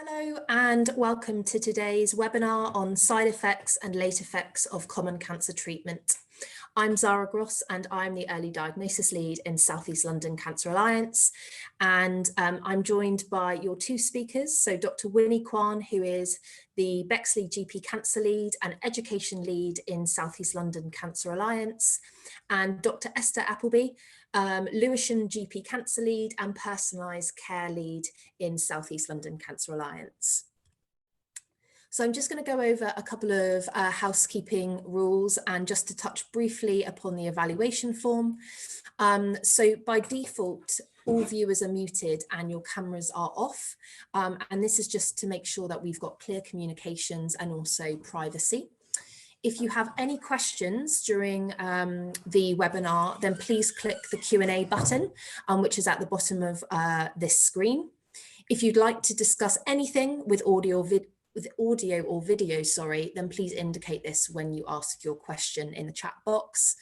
Hello and welcome to today's webinar on side effects and late effects of common cancer treatment. I'm Zara Gross and I'm the Early Diagnosis Lead in South East London Cancer Alliance, and I'm joined by your two speakers, so Dr. Winnie Kwan, who is the Bexley GP Cancer Lead and Education Lead in South East London Cancer Alliance, and Dr. Esther Appleby, Lewisham GP Cancer Lead and Personalised Care Lead in South East London Cancer Alliance. So I'm just going to go over a couple of housekeeping rules and just to touch briefly upon the evaluation form. So by default, all viewers are muted and your cameras are off. And this is just to make sure that we've got clear communications and also privacy. If you have any questions during the webinar, then please click the Q&A button, which is at the bottom of this screen. If you'd like to discuss anything with audio or video, then please indicate this when you ask your question in the chat box.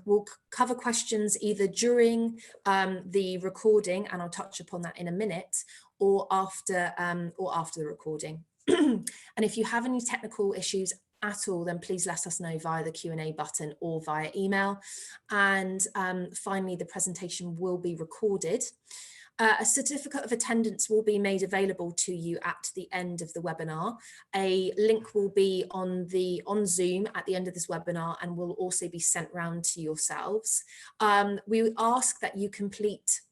We'll cover questions either during the recording, and I'll touch upon that in a minute, or after the recording. And if you have any technical issues at all, then please let us know via the Q&A button or via email. And finally, the presentation will be recorded. A certificate of attendance will be made available to you at the end of the webinar. A link will be on Zoom at the end of this webinar and will also be sent round to yourselves. We ask that you complete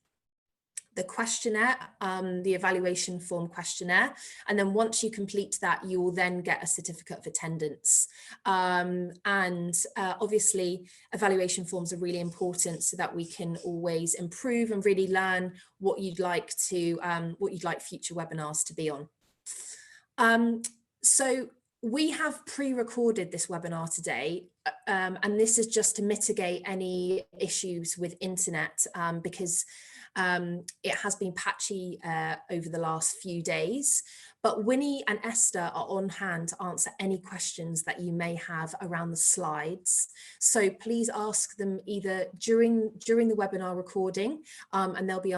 the questionnaire, the evaluation form questionnaire, and then once you complete that, you will then get a certificate of attendance. Obviously, evaluation forms are really important so that we can always improve and really learn what you'd like future webinars to be on. So we have pre-recorded this webinar today, and this is just to mitigate any issues with internet because it has been patchy over the last few days, but Winnie and Esther are on hand to answer any questions that you may have around the slides. So please ask them either during the webinar recording, and they'll be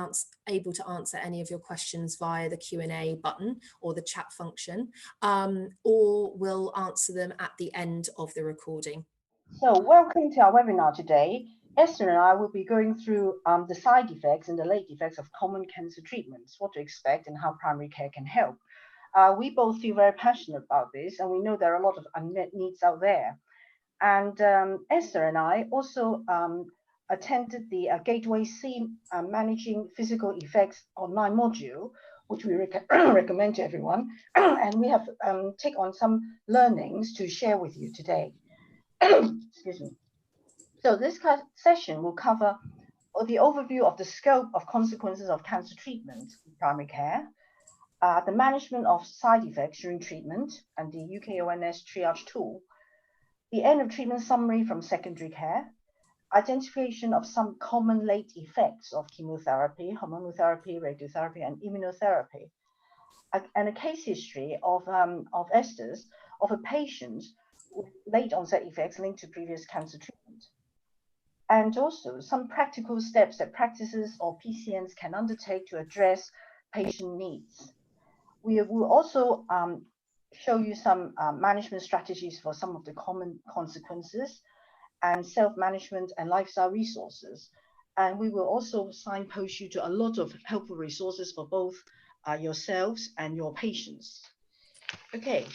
able to answer any of your questions via the Q&A button or the chat function, or we'll answer them at the end of the recording. So welcome to our webinar today. Esther and I will be going through the side effects and the late effects of common cancer treatments, what to expect and how primary care can help. We both feel very passionate about this, and we know there are a lot of unmet needs out there. And Esther and I also attended the Gateway C Managing Physical Effects online module, which we recommend to everyone. And we have taken on some learnings to share with you today. Excuse me. So this session will cover the overview of the scope of consequences of cancer treatment in primary care, the management of side effects during treatment and the UKONS triage tool, the end of treatment summary from secondary care, identification of some common late effects of chemotherapy, hormonotherapy, radiotherapy, and immunotherapy, and a case history of Esther's of a patient with late onset effects linked to previous cancer treatment. And also some practical steps that practices or PCNs can undertake to address patient needs. We will also show you some management strategies for some of the common consequences and self-management and lifestyle resources. And we will also signpost you to a lot of helpful resources for both yourselves and your patients. Okay,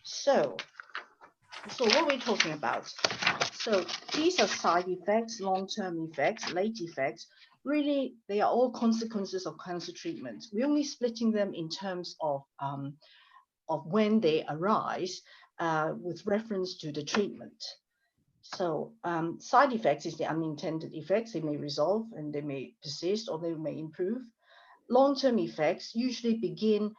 so what are we talking about? So these are side effects, long-term effects, late effects. Really, they are all consequences of cancer treatment. We're only splitting them in terms of when they arise with reference to the treatment. So side effects is the unintended effects. They may resolve and they may persist or they may improve. Long-term effects usually begin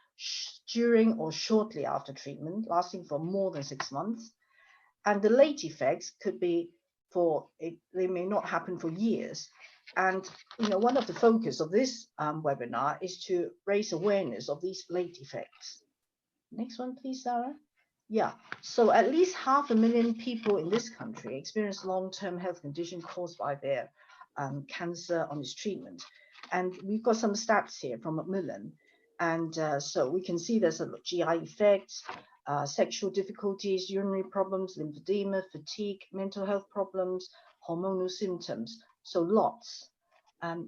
during or shortly after treatment, lasting for more than 6 months. And the late effects could be they may not happen for years. And one of the focus of this webinar is to raise awareness of these late effects. Next one, please, Sarah. Yeah, so at least 500,000 people in this country experience long-term health condition caused by their cancer on its treatment. And we've got some stats here from Macmillan. And so we can see there's a GI effects, sexual difficulties, urinary problems, lymphedema, fatigue, mental health problems, hormonal symptoms. So lots.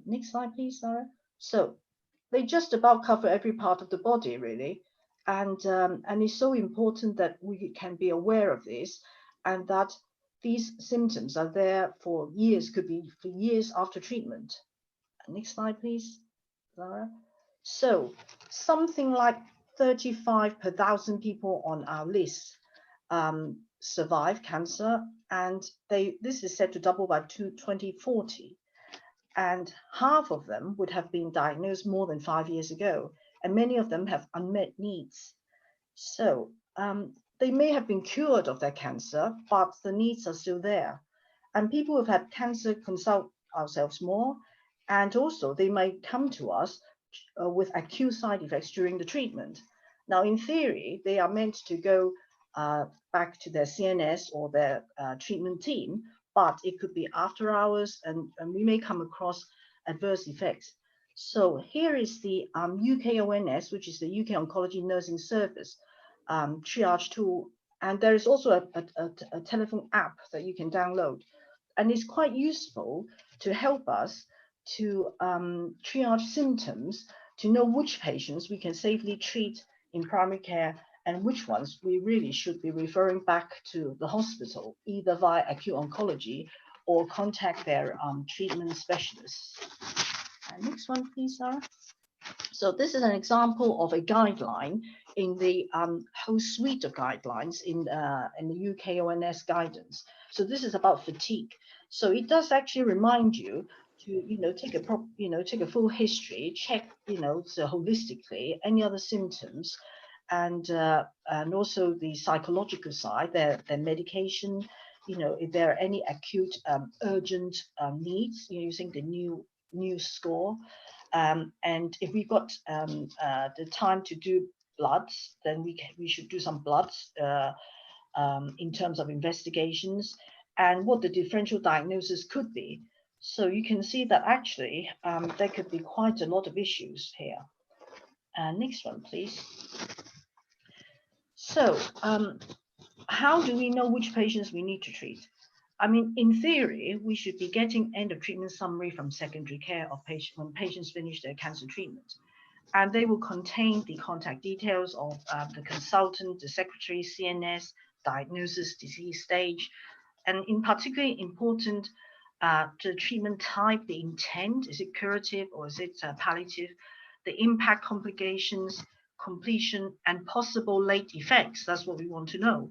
Next slide, please, Sarah. So they just about cover every part of the body, really. And it's so important that we can be aware of this, and that these symptoms are there for years, could be for years after treatment. Next slide, please, Sarah. So something like 35 per 1,000 people on our list survive cancer, and this is set to double by 2040. And half of them would have been diagnosed more than 5 years ago, and many of them have unmet needs. So they may have been cured of their cancer, but the needs are still there. And people who've had cancer consult ourselves more, and also they may come to us with acute side effects during the treatment. Now, in theory, they are meant to go back to their CNS or their treatment team, but it could be after hours, and we may come across adverse effects. So here is the UKONS, which is the UK Oncology Nursing Service triage tool. And there is also a telephone app that you can download. And it's quite useful to help us to triage symptoms, to know which patients we can safely treat in primary care and which ones we really should be referring back to the hospital, either via acute oncology or contact their treatment specialists. Next one, please, Sarah. So this is an example of a guideline in the whole suite of guidelines in the UKONS guidance. So this is about fatigue. So it does actually remind you to take a full history, check so holistically any other symptoms, and also the psychological side, their medication, if there are any acute urgent needs, using the new score. And if we've got the time to do bloods, then we should do some bloods in terms of investigations and what the differential diagnosis could be. So you can see that actually there could be quite a lot of issues here. Next one, please. So how do we know which patients we need to treat? I mean, in theory, we should be getting end of treatment summary from secondary care of when patients finish their cancer treatment. And they will contain the contact details of the consultant, the secretary, CNS, diagnosis, disease stage, and in particularly important, the treatment type, the intent, is it curative or is it palliative, the impact, complications, completion, and possible late effects. That's what we want to know.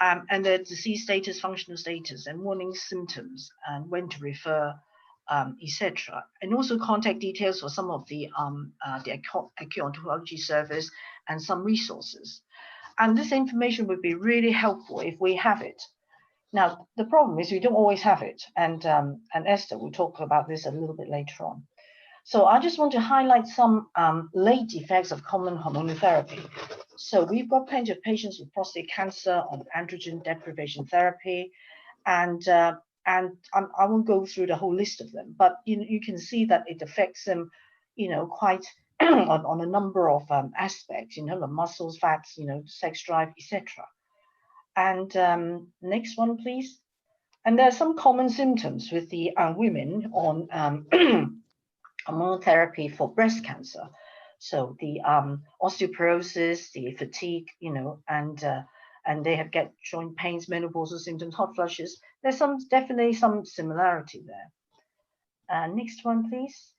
And the disease status, functional status, and warning symptoms, and when to refer, etc. And also contact details for some of the acute oncology service and some resources. And this information would be really helpful if we have it. Now, the problem is we don't always have it. And Esther will talk about this a little bit later on. So I just want to highlight some late effects of common hormonal therapy. So we've got plenty of patients with prostate cancer on androgen deprivation therapy, and I won't go through the whole list of them, but you can see that it affects them, quite on a number of aspects, in terms of muscles, fats, sex drive, etc. And next one, please. And there are some common symptoms with the women on hormonal therapy for breast cancer. So the osteoporosis, the fatigue, and they get joint pains, menopausal symptoms, hot flushes. There's definitely some similarity there. Next one, please.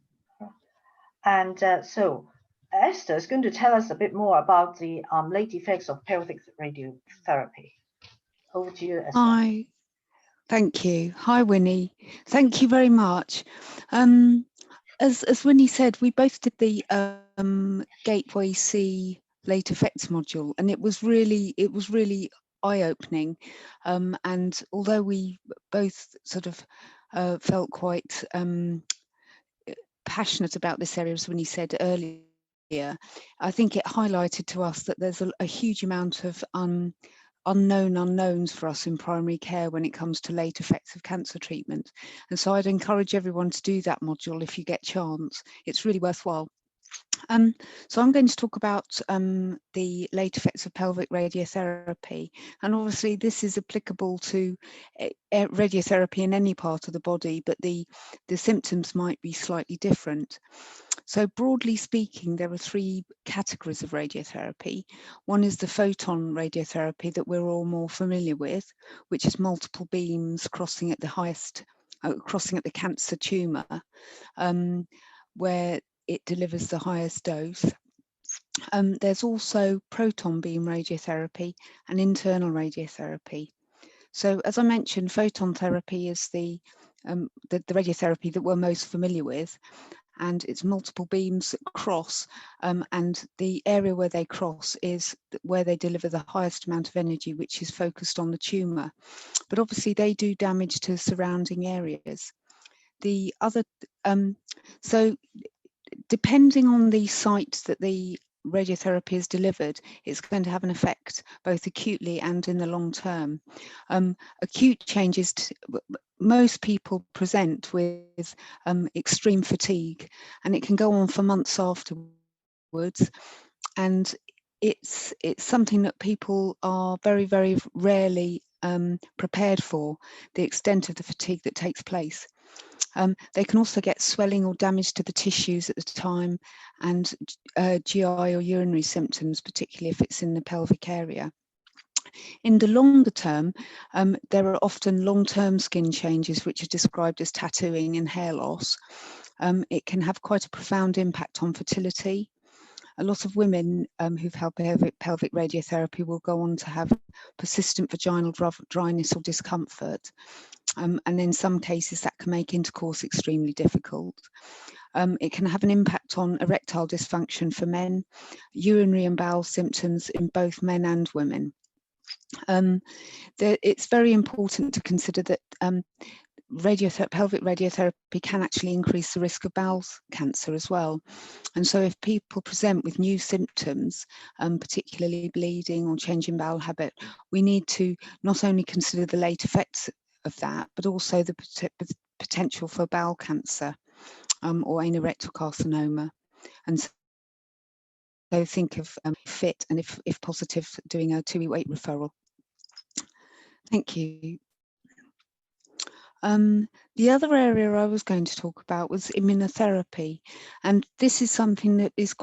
And so Esther is going to tell us a bit more about the late effects of pelvic radiotherapy. Over to you, Esther. Hi, thank you. Hi, Winnie. Thank you very much. As Winnie said, we both did the Gateway C late effects module, and it was really eye-opening. And although we both sort of felt quite passionate about this area, as Winnie said earlier, I think it highlighted to us that there's a huge amount of unknown unknowns for us in primary care when it comes to late effects of cancer treatment. And so I'd encourage everyone to do that module if you get a chance. It's really worthwhile. So I'm going to talk about the late effects of pelvic radiotherapy, and obviously this is applicable to radiotherapy in any part of the body, but the symptoms might be slightly different. So broadly speaking, there are three categories of radiotherapy. One is the photon radiotherapy that we're all more familiar with, which is multiple beams crossing at the highest, crossing at the cancer tumour, where it delivers the highest dose. There's also proton beam radiotherapy and internal radiotherapy. So as I mentioned, photon therapy is the radiotherapy that we're most familiar with, and it's multiple beams that cross, and the area where they cross is where they deliver the highest amount of energy, which is focused on the tumour. But obviously they do damage to surrounding areas. The other, so depending on the site that the radiotherapy is delivered, it's going to have an effect both acutely and in the long term. Acute changes, most people present with extreme fatigue, and it can go on for months afterwards. And it's something that people are very, very rarely prepared for, the extent of the fatigue that takes place. They can also get swelling or damage to the tissues at the time, and GI or urinary symptoms, particularly if it's in the pelvic area. In the longer term, there are often long-term skin changes, which are described as tattooing and hair loss. It can have quite a profound impact on fertility. A lot of women who've had pelvic radiotherapy will go on to have persistent vaginal dryness or discomfort. And in some cases that can make intercourse extremely difficult. It can have an impact on erectile dysfunction for men, urinary and bowel symptoms in both men and women. It's very important to consider that pelvic radiotherapy can actually increase the risk of bowel cancer as well. And so if people present with new symptoms, particularly bleeding or change in bowel habit, we need to not only consider the late effects of that, but also the potential for bowel cancer or anorectal carcinoma. And so think of FIT, and if positive, doing a 2E weight referral. Thank you. The other area I was going to talk about was immunotherapy, and this is something that is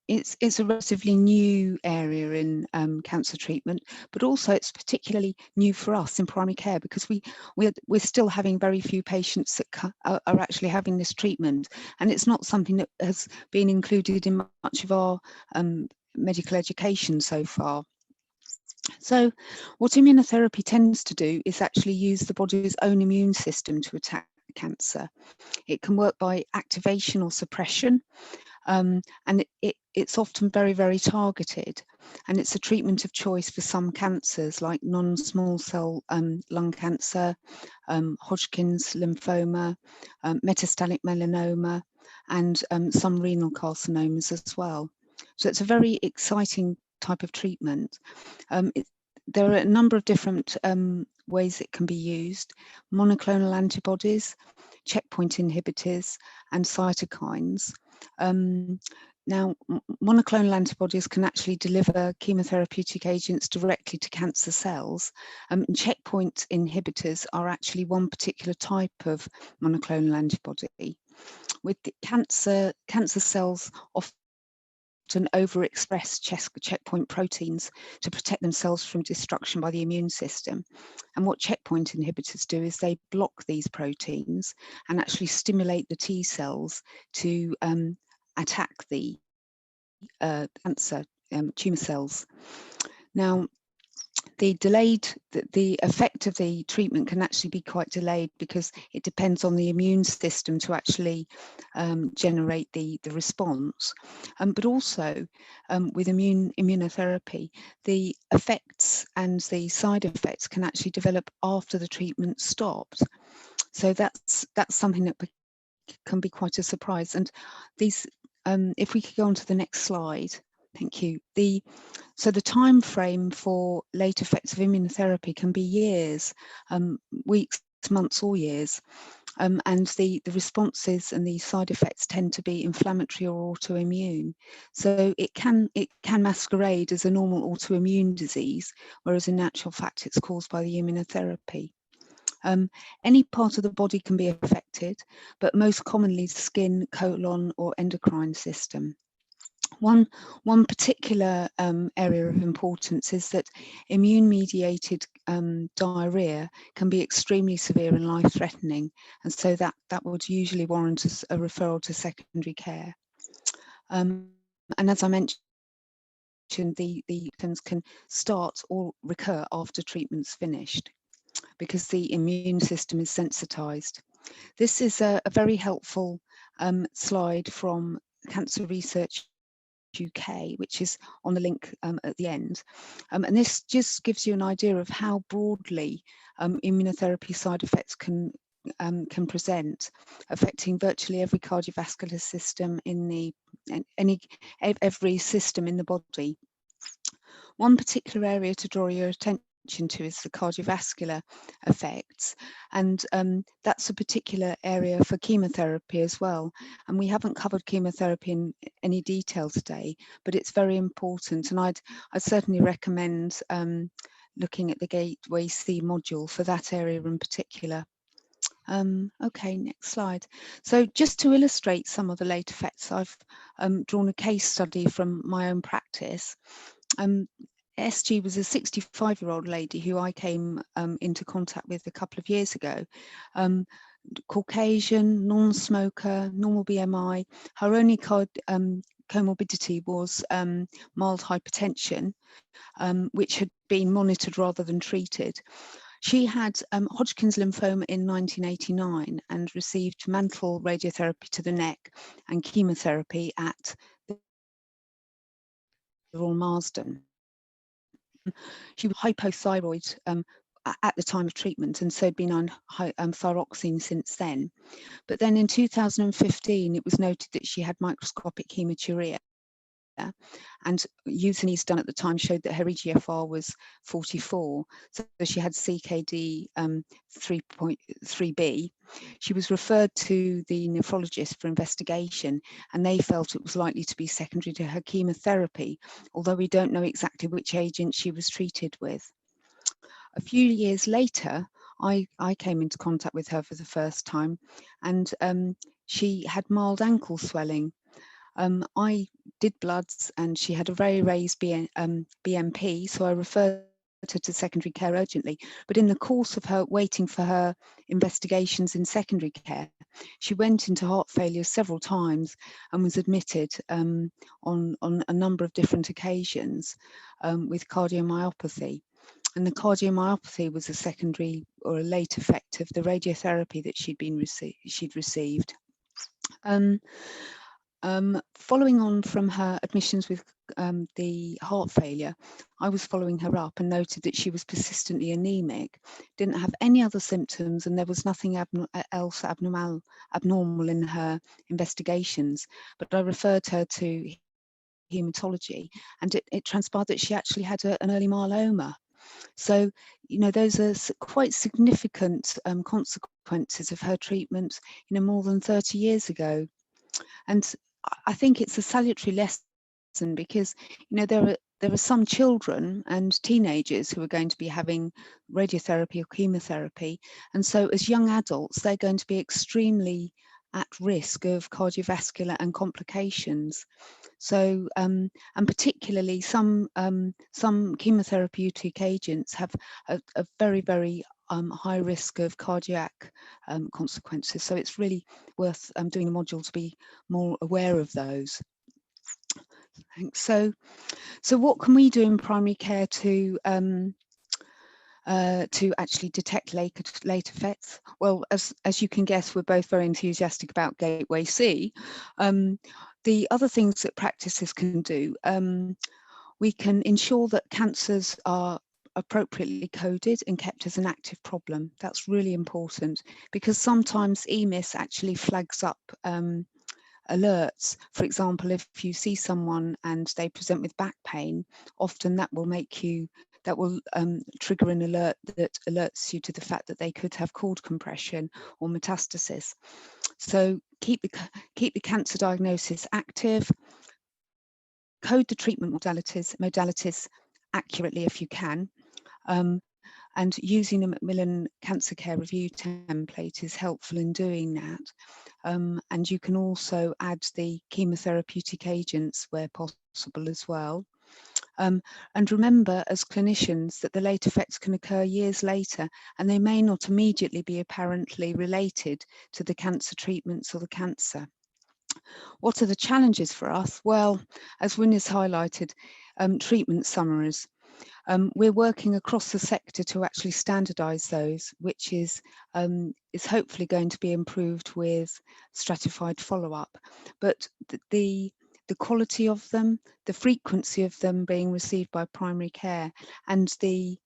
it's a relatively new area in cancer treatment, but also it's particularly new for us in primary care, because we're still having very few patients that are actually having this treatment, and it's not something that has been included in much of our medical education so far. So what immunotherapy tends to do is actually use the body's own immune system to attack cancer. It can work by activation or suppression, and it's often very, very targeted. And it's a treatment of choice for some cancers like non-small cell lung cancer, Hodgkin's lymphoma, metastatic melanoma, and some renal carcinomas as well. So it's a very exciting type of treatment. There are a number of different ways it can be used: monoclonal antibodies, checkpoint inhibitors, and cytokines. Now, monoclonal antibodies can actually deliver chemotherapeutic agents directly to cancer cells. And checkpoint inhibitors are actually one particular type of monoclonal antibody. With the cancer cells often overexpress checkpoint proteins to protect themselves from destruction by the immune system. And what checkpoint inhibitors do is they block these proteins and actually stimulate the T cells to attack the cancer tumor cells. Now, the effect of the treatment can actually be quite delayed, because it depends on the immune system to actually generate the response. But also with immunotherapy, the effects and the side effects can actually develop after the treatment stopped. So that's something that can be quite a surprise. And these, if we could go on to the next slide. Thank you. So the time frame for late effects of immunotherapy can be years, weeks months or years. And the responses and the side effects tend to be inflammatory or autoimmune. So it can masquerade as a normal autoimmune disease, whereas in actual fact it's caused by the immunotherapy. Any part of the body can be affected, but most commonly skin, colon, or endocrine system. One particular area of importance is that immune-mediated diarrhea can be extremely severe and life-threatening, and so that would usually warrant a referral to secondary care. And as I mentioned, the symptoms can start or recur after treatment's finished, because the immune system is sensitized. This is a very helpful slide from Cancer Research UK, which is on the link at the end. And this just gives you an idea of how broadly immunotherapy side effects can present, affecting virtually every cardiovascular system in every system in the body. One particular area to draw your attention to is the cardiovascular effects, and that's a particular area for chemotherapy as well. And we haven't covered chemotherapy in any detail today, but it's very important, and I'd certainly recommend looking at the Gateway C module for that area in particular. Okay, next slide. So just to illustrate some of the late effects, I've drawn a case study from my own practice. SG was a 65-year-old lady who I came into contact with a couple of years ago. Caucasian, non-smoker, normal BMI. Her only comorbidity was mild hypertension, which had been monitored rather than treated. She had Hodgkin's lymphoma in 1989 and received mantle radiotherapy to the neck and chemotherapy at the Royal Marsden. She was hypothyroid at the time of treatment, and so had been on thyroxine since then. But then in 2015, it was noted that she had microscopic hematuria, and euthanasia done at the time showed that her EGFR was 44, so she had CKD 3.3b. She was referred to the nephrologist for investigation, and they felt it was likely to be secondary to her chemotherapy, although we don't know exactly which agent she was treated with. A few years later, I came into contact with her for the first time, and she had mild ankle swelling. I did bloods, and she had a very raised BMP, so I referred her to secondary care urgently. But in the course of her waiting for her investigations in secondary care, she went into heart failure several times and was admitted on a number of different occasions with cardiomyopathy. And the cardiomyopathy was a secondary or a late effect of the radiotherapy that she'd received. Following on from her admissions with the heart failure, I was following her up and noted that she was persistently anemic, didn't have any other symptoms, and there was nothing else abnormal in her investigations. But I referred her to hematology, and it transpired that she actually had an early myeloma. So, you know, those are quite significant consequences of her treatment, you know, more than 30 years ago. And I think it's a salutary lesson because, you know, there are some children and teenagers who are going to be having radiotherapy or chemotherapy. And so as young adults, they're going to be extremely at risk of cardiovascular and complications. So, and particularly some chemotherapeutic agents have a very, very high risk of cardiac consequences. So it's really worth doing a module to be more aware of those. Thanks. So what can we do in primary care to actually detect late effects? Well, as you can guess, we're both very enthusiastic about Gateway C. The other things that practices can do, we can ensure that cancers are appropriately coded and kept as an active problem. That's really important because sometimes EMIS actually flags up alerts. For example, if you see someone and they present with back pain, often that will make you that will trigger an alert that alerts you to the fact that they could have cord compression or metastasis. So keep the cancer diagnosis active, code the treatment modalities accurately if you can, and using the Macmillan Cancer Care Review template is helpful in doing that. And you can also add the chemotherapeutic agents where possible as well. And remember, as clinicians, that the late effects can occur years later, and they may not immediately be apparently related to the cancer treatments or the cancer. What are the challenges for us? Well, as Winnie's highlighted, treatment summaries. We're working across the sector to actually standardise those, which is hopefully going to be improved with stratified follow-up. But the quality of them, the frequency of them being received by primary care, and the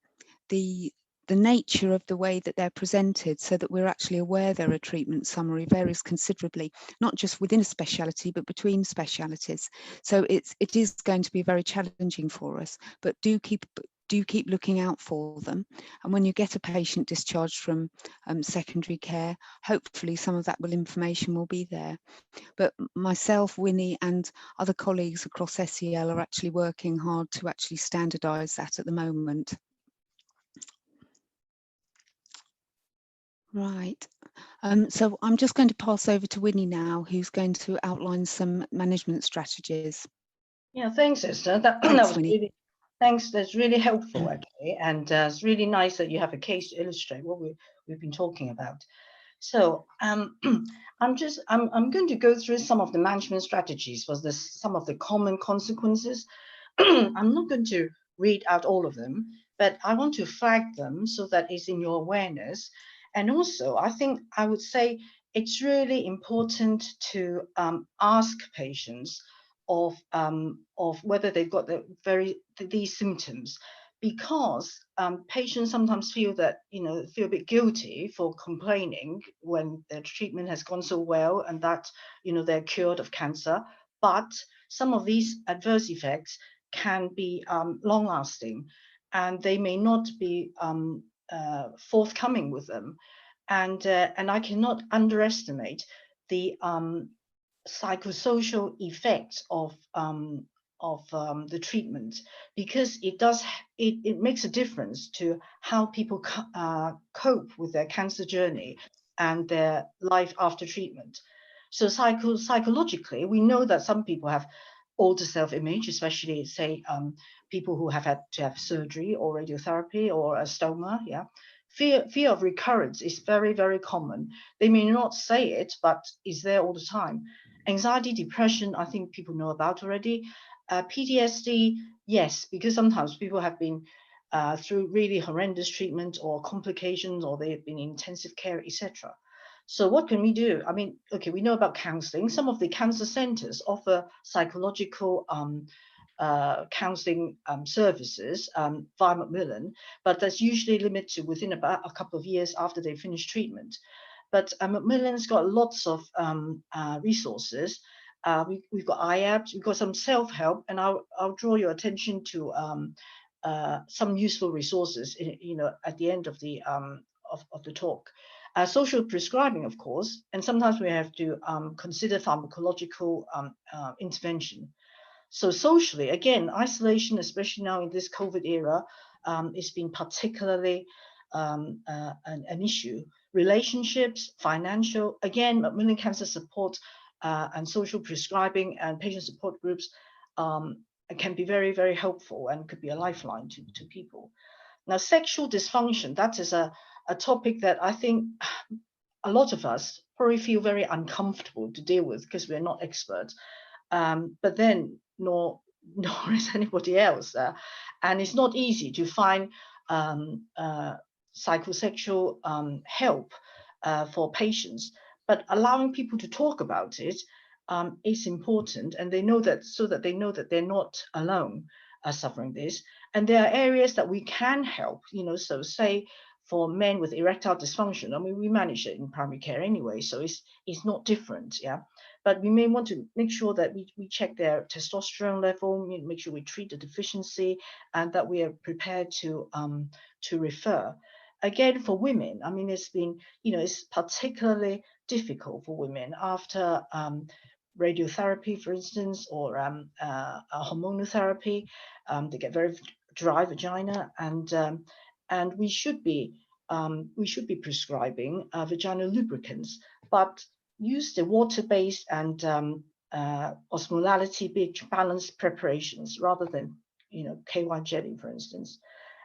nature of the way that they're presented, so that we're actually aware they're a treatment summary, varies considerably, not just within a speciality, but between specialities. So it is going to be very challenging for us, but do keep looking out for them. And when you get a patient discharged from secondary care, hopefully some of that information will be there. But myself, Winnie, and other colleagues across SEL are actually working hard to actually standardise that at the moment. Right. So I'm just going to pass over to Winnie now, who's going to outline some management strategies. Yeah, thanks, Esther. That was Winnie. really, thanks. That's really helpful, actually, and it's really nice that you have a case to illustrate what we've been talking about. So I'm going to go through some of the management strategies for some of the common consequences. I'm not going to read out all of them, but I want to flag them so that it's in your awareness. And also, I think I would say it's really important to ask patients of whether they've got these symptoms, because patients sometimes feel that, feel a bit guilty for complaining when their treatment has gone so well and that, they're cured of cancer. But some of these adverse effects can be long-lasting, and they may not be forthcoming with them. And I cannot underestimate the psychosocial effects of the treatment, because it makes a difference to how people cope with their cancer journey and their life after treatment. So psychologically, we know that some people have altered self-image, especially say people who have had to have surgery or radiotherapy or a stoma. Yeah, fear of recurrence is very, very common. They may not say it, but it's there all the time. Anxiety, depression, I think people know about already. PTSD, yes, because sometimes people have been through really horrendous treatment or complications, or they've been in intensive care, etc. So what can we do? I mean, okay, we know about counseling. Some of the cancer centers offer psychological counseling services via Macmillan, but that's usually limited within about a couple of years after they finish treatment. But Macmillan's got lots of resources. We've got IAPs, we've got some self-help, and I'll draw your attention to some useful resources, at the end of the talk. Social prescribing, of course, and sometimes we have to consider pharmacological intervention. So socially, again, isolation, especially now in this COVID era, is been particularly an issue. Relationships, financial, again, Macmillan Cancer Support and social prescribing and patient support groups can be very, very helpful and could be a lifeline to people. Now, sexual dysfunction, that is a topic that I think a lot of us probably feel very uncomfortable to deal with because we're not experts. But then nor is anybody else. And it's not easy to find psychosexual help for patients. But allowing people to talk about it is important, and they know that, so that they know that they're not alone suffering this. And there are areas that we can help, so say for men with erectile dysfunction, I mean, we manage it in primary care anyway, so it's not different, yeah. but we may want to make sure that we check their testosterone level, make sure we treat the deficiency, and that we are prepared to refer. Again, for women, I mean, it's been, it's particularly difficult for women after radiotherapy, for instance, or hormonal therapy. They get very dry vagina, and we should be prescribing vaginal lubricants, but use the water-based and osmolality balanced preparations rather than KY jelly, for instance.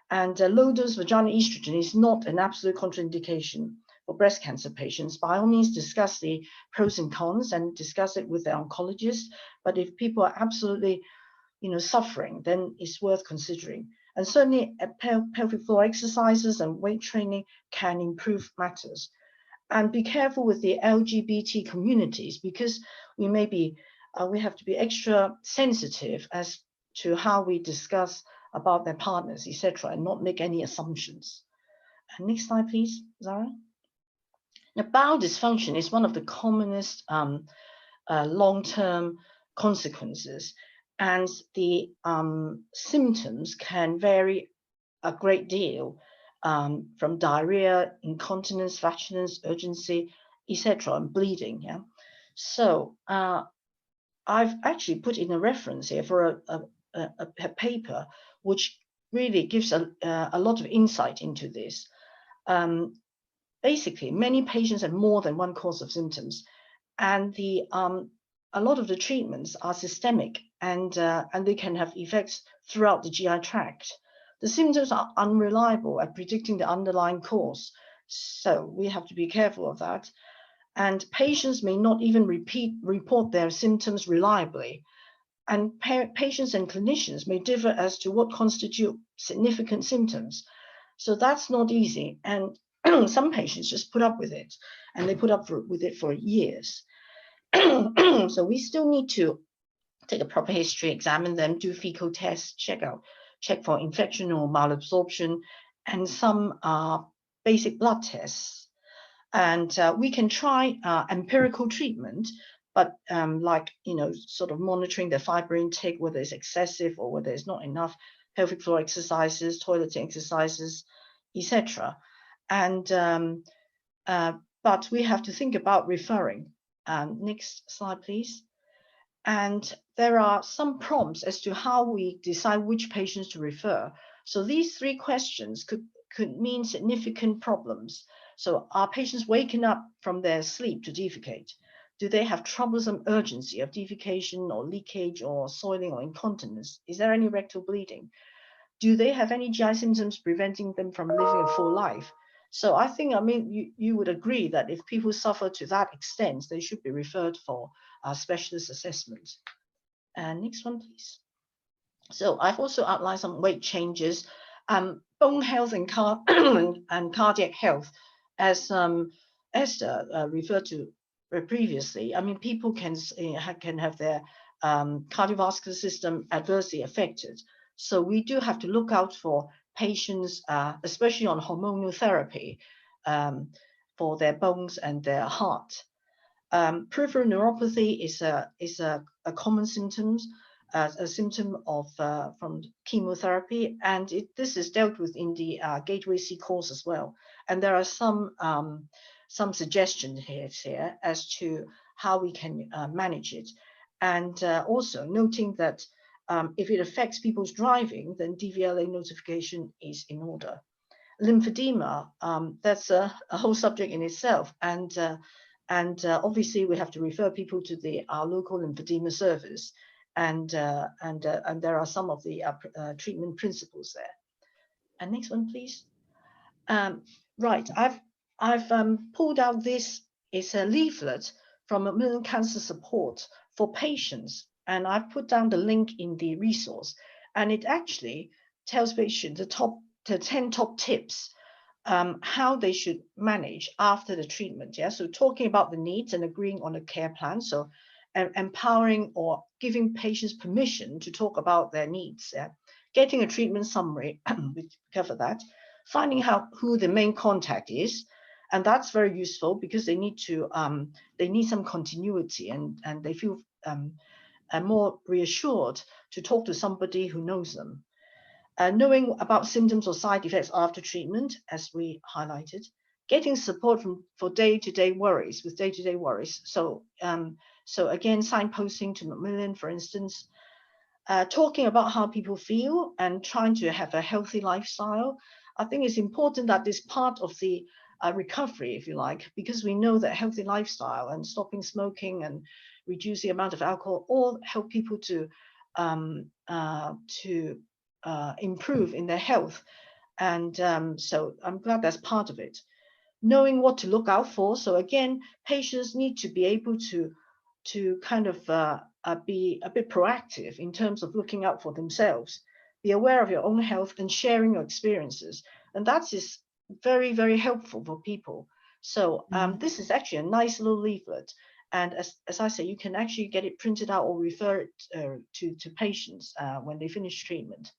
And low-dose vaginal estrogen is not an absolute contraindication for breast cancer patients. By all means, discuss the pros and cons and discuss it with the oncologist. But if people are absolutely, suffering, then it's worth considering. And certainly, pelvic floor exercises and weight training can improve matters. And be careful with the LGBT communities, because we have to be extra sensitive as to how we discuss about their partners, etc., and not make any assumptions. And next slide, please, Zara. Now, bowel dysfunction is one of the commonest long-term consequences, and the symptoms can vary a great deal from diarrhea, incontinence, flatulence, urgency, etc., and bleeding. Yeah. So I've actually put in a reference here for a paper which really gives a lot of insight into this. Basically, many patients have more than one cause of symptoms, and a lot of the treatments are systemic, and they can have effects throughout the GI tract. The symptoms are unreliable at predicting the underlying cause, so we have to be careful of that. And patients may not even report their symptoms reliably. And patients and clinicians may differ as to what constitute significant symptoms. So that's not easy. And some patients just put up with it, and they put up with it for years. So we still need to take a proper history, examine them, do fecal tests, check for infection or malabsorption, and some basic blood tests. And we can try empirical treatment, but sort of monitoring the fiber intake, whether it's excessive or whether it's not enough, pelvic floor exercises, toileting exercises, etc. And but we have to think about referring. Next slide, please. And there are some prompts as to how we decide which patients to refer. So these 3 questions could mean significant problems. So are patients waking up from their sleep to defecate? Do they have troublesome urgency of defecation or leakage or soiling or incontinence? Is there any rectal bleeding? Do they have any GI symptoms preventing them from living a full life? So I think, you would agree that if people suffer to that extent, they should be referred for specialist assessment. And next one, please. So I've also outlined some weight changes, bone health and cardiac health, as Esther referred to previously. People can have their cardiovascular system adversely affected. So we do have to look out for patients, especially on hormonal therapy, for their bones and their heart. Peripheral neuropathy is a common symptom, a symptom of from chemotherapy, and this is dealt with in the Gateway C course as well. And there are some suggestions here as to how we can manage it, and also noting that if it affects people's driving, then DVLA notification is in order. Lymphedema, that's a whole subject in itself, and obviously we have to refer people to our local lymphedema service, and there are some of the treatment principles there. And next one, please. Right, I've pulled out this. It's a leaflet from Macmillan Cancer Support for patients, and I've put down the link in the resource, and it actually tells patients the 10 top tips how they should manage after the treatment. Yeah, so talking about the needs and agreeing on a care plan. So empowering or giving patients permission to talk about their needs. Yeah? Getting a treatment summary, we cover that. Finding out who the main contact is, And that's very useful because they need some continuity, and they feel more reassured to talk to somebody who knows them. Knowing about symptoms or side effects after treatment, as we highlighted, getting support for day-to-day worries. So again, signposting to Macmillan, for instance, talking about how people feel and trying to have a healthy lifestyle. I think it's important that this part of the recovery, if you like, because we know that healthy lifestyle and stopping smoking and reducing the amount of alcohol all help people to improve in their health. And so I'm glad that's part of it. Knowing what to look out for. So again, patients need to be able to kind of be a bit proactive in terms of looking out for themselves. Be aware of your own health and sharing your experiences. And that is very, very helpful for people. So this is actually a nice little leaflet. And as I say, you can actually get it printed out or refer it to patients when they finish treatment.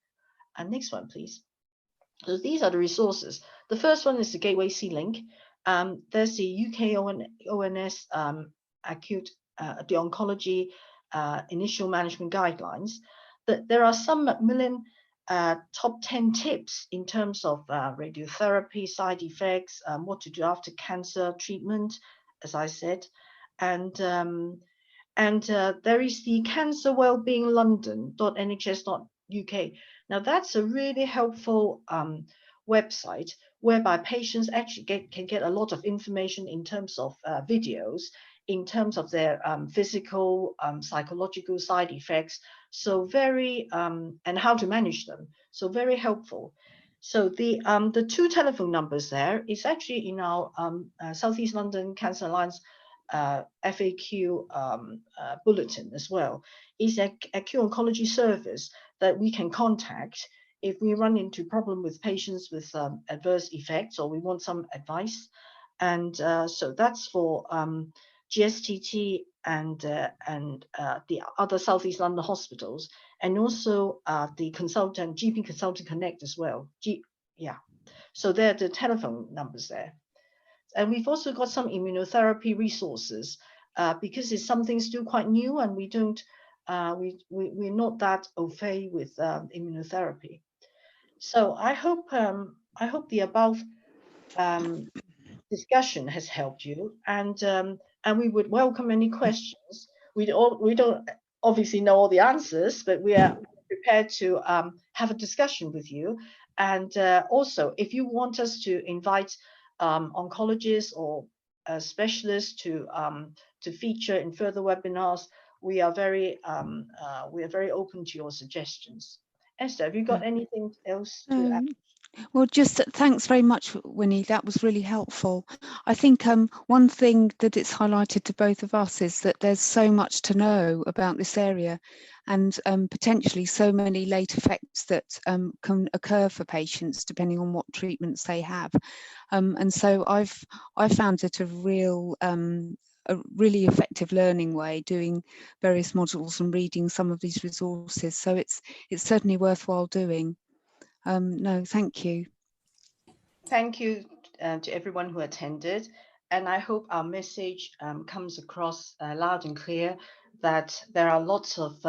And next one, please. So these are the resources. The first one is the Gateway C link. There's the UK ONS acute, the oncology initial management guidelines. There are some Macmillan top 10 tips in terms of radiotherapy, side effects, what to do after cancer treatment, as I said. And there is the Cancer Wellbeing London.nhs.uk. Now that's a really helpful website whereby patients actually can get a lot of information in terms of videos, in terms of their physical, psychological side effects. So very, and how to manage them. So very helpful. So the two telephone numbers there is actually in our South East London Cancer Alliance FAQ bulletin as well. Is a acute oncology service that we can contact if we run into problem with patients with adverse effects or we want some advice. And so that's for GSTT and the other South East London hospitals, and also the consultant, GP Consultant Connect as well. So they're the telephone numbers there. And we've also got some immunotherapy resources because it's something still quite new, and we don't, we're not that au fait with immunotherapy. So I hope the above discussion has helped you, and we would welcome any questions. We don't obviously know all the answers, but we are prepared to have a discussion with you. And also, if you want us to invite oncologists or specialists to feature in further webinars, we are very open to your suggestions. Esther, have you got anything else to add? Well, just thanks very much, Winnie. That was really helpful. I think one thing that it's highlighted to both of us is that there's so much to know about this area, and potentially so many late effects that can occur for patients depending on what treatments they have. And so I've found it a really effective learning way, doing various modules and reading some of these resources. So it's certainly worthwhile doing. No, thank you. Thank you to everyone who attended, and I hope our message comes across loud and clear that there are lots of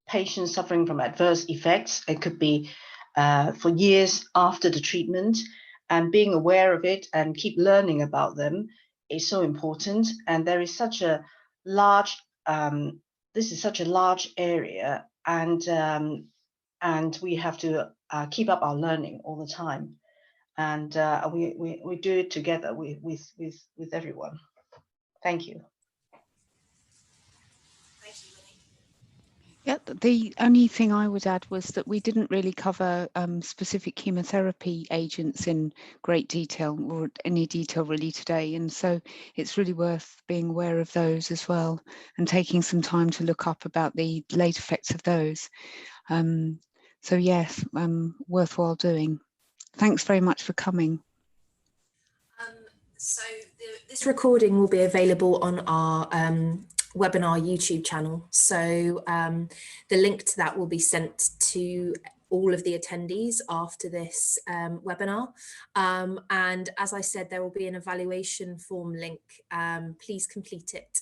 patients suffering from adverse effects. It could be for years after the treatment, and being aware of it and keep learning about them is so important. And there is such a large, this is such a large area, and we have to keep up our learning all the time. And we do it together with everyone. Thank you. Thank you, Winnie. Yeah, the only thing I would add was that we didn't really cover specific chemotherapy agents in great detail, or any detail really today, and so it's really worth being aware of those as well and taking some time to look up about the late effects of those. So yes, worthwhile doing. Thanks very much for coming. So this recording will be available on our webinar YouTube channel. So the link to that will be sent to all of the attendees after this webinar. And as I said, there will be an evaluation form link. Please complete it.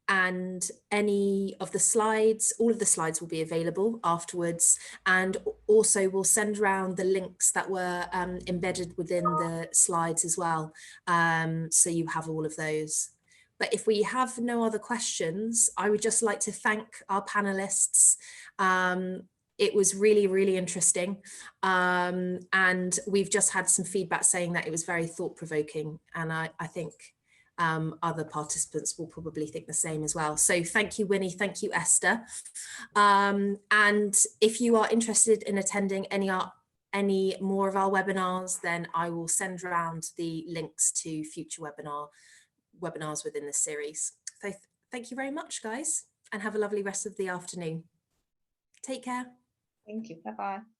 And any of the slides, all of the slides will be available afterwards. And also we'll send around the links that were embedded within the slides as well. So you have all of those. But if we have no other questions, I would just like to thank our panelists. It was really, really interesting. And we've just had some feedback saying that it was very thought-provoking. And I think other participants will probably think the same as well. So thank you, Winnie. Thank you, Esther. And if you are interested in attending any more of our webinars, then I will send around the links to future webinars within this series. So thank you very much, guys, and have a lovely rest of the afternoon. Take care. Thank you. Bye-bye.